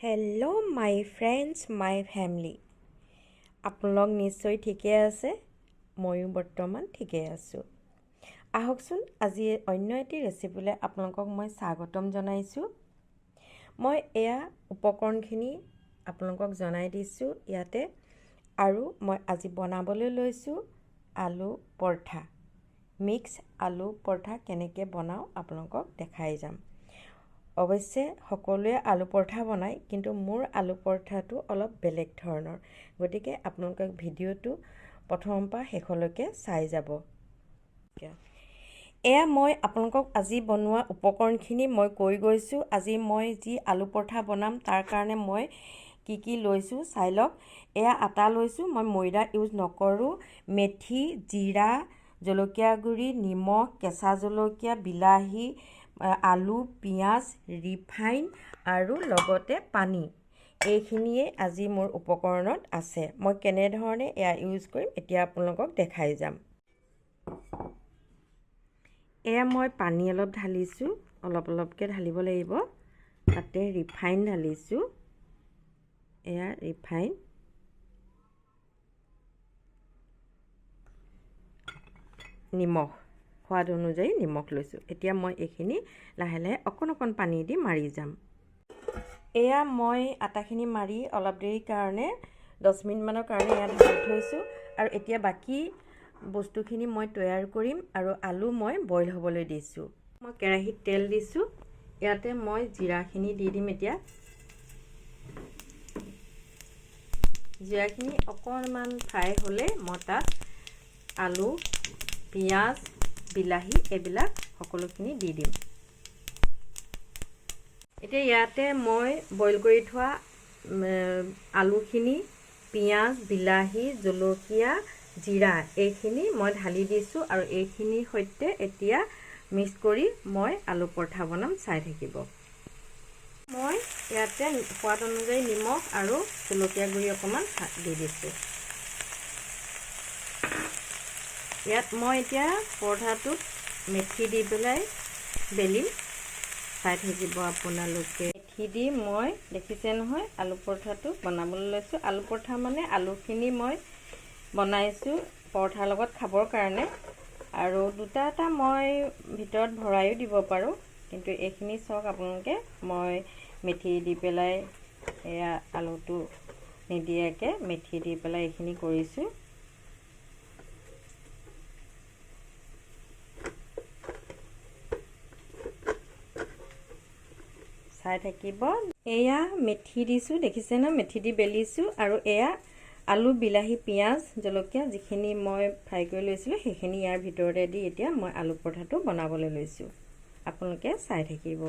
Hello' মাই friends মাই family. আপোনালোক নিশ্চয় ঠিকে আছে, ময়ো বৰ্তমান ঠিকে আছোঁ। আহকচোন আজি অন্য এটি ৰেচিপিলৈ আপোনালোকক মই স্বাগতম জনাইছোঁ। মই এয়া উপকৰণখিনি আপোনালোকক জনাই দিছোঁ ইয়াতে। আৰু মই আজি বনাবলৈ লৈছোঁ আলু পৰঠা। মিক্স আলু পৰঠা কেনেকৈ বনাওঁ আপোনালোকক দেখাই যাম। অৱশ্যে সকলোৱে আলু পৰঠা বনায়, কিন্তু মোৰ আলু পৰঠাটো অলপ বেলেগ ধৰণৰ। গতিকে আপোনালোকে ভিডিঅ'টো প্ৰথমৰ পৰা শেষলৈকে চাই যাব। এয়া মই আপোনালোকক আজি বনোৱা উপকৰণখিনি মই কৈ গৈছোঁ। আজি মই যি আলু পৰঠা বনাম তাৰ কাৰণে মই কি লৈছোঁ চাই লওক। এয়া আটা লৈছোঁ, মই ময়দা ইউজ নকৰোঁ। মেথি, জিৰা, জলকীয়া গুড়ি, নিমখ, কেঁচা জলকীয়া, বিলাহী, আলু, পিঁয়াজ, ৰিফাইন আৰু লগতে পানী, এইখিনিয়ে আজি মোৰ উপকৰণত আছে। মই কেনেধৰণে এয়া ইউজ কৰিম এতিয়া আপোনালোকক দেখাই যাম। এয়া মই পানী অলপ ঢালিছোঁ, অলপকৈ ঢালিব লাগিব। তাতে ৰিফাইন ঢালিছোঁ, এয়া ৰিফাইন। নিমখ, সোৱাদ অনুযায়ী নিমখ লৈছোঁ। এতিয়া মই এইখিনি লাহে লাহে অকণ পানী দি মাৰি যাম। এয়া মই আটাখিনি মাৰি অলপ দেৰিৰ কাৰণে 10 মিনিটমানৰ কাৰণে ইয়াত ঢালি থৈছোঁ। আৰু এতিয়া বাকী বস্তুখিনি মই তৈয়াৰ কৰিম। আৰু আলু মই বইল হ'বলৈ দিছোঁ। মই কেৰাহীত তেল দিছোঁ, ইয়াতে মই জিৰাখিনি দি দিম। এতিয়া জিৰাখিনি অকণমান ফ্ৰাই হ'লে মই তাত আলু, পিঁয়াজ, বিলাহী এইবিলাক সকলোখিনি দি দিম। এতিয়া ইয়াতে মই বইল কৰি থোৱা আলুখিনি, পিঁয়াজ, বিলাহী, জলকীয়া, জিৰা এইখিনি মই ঢালি দিছোঁ। আৰু এইখিনিৰ সৈতে এতিয়া মিক্স কৰি মই আলু পৰঠা বনাম, চাই থাকিব। মই ইয়াতে সোৱাদ অনুযায়ী নিমখ আৰু জলকীয়া গুড়ি অকণমান দি দিছোঁ। ইয়াত মই এতিয়া পৰঠাটোত মেথি দি পেলাই বেলিম, চাই থাকিব আপোনালোকে। মেথি দি মই দেখিছে নহয় আলু পৰঠাটো বনাবলৈ লৈছোঁ। আলু পৰঠা মানে আলুখিনি মই বনাইছোঁ পৰঠাৰ লগত খাবৰ কাৰণে। আৰু দুটা এটা মই ভিতৰত ভৰাইও দিব পাৰোঁ, কিন্তু এইখিনি চাওক আপোনালোকে মই মেথি দি পেলাই এয়া আলুটো নিদিয়াকৈ মেথি দি পেলাই এইখিনি কৰিছোঁ। চাই থাকিব। এয়া মেথি দিছোঁ, দেখিছে ন, মেথি দি বেলিছোঁ। আৰু এয়া আলু, বিলাহী, পিঁয়াজ, জলকীয়া যিখিনি মই ফ্ৰাই কৰি লৈছিলোঁ সেইখিনি ইয়াৰ ভিতৰতে দি এতিয়া মই আলু পৰঠাটো বনাবলৈ লৈছোঁ। আপোনালোকে চাই থাকিব।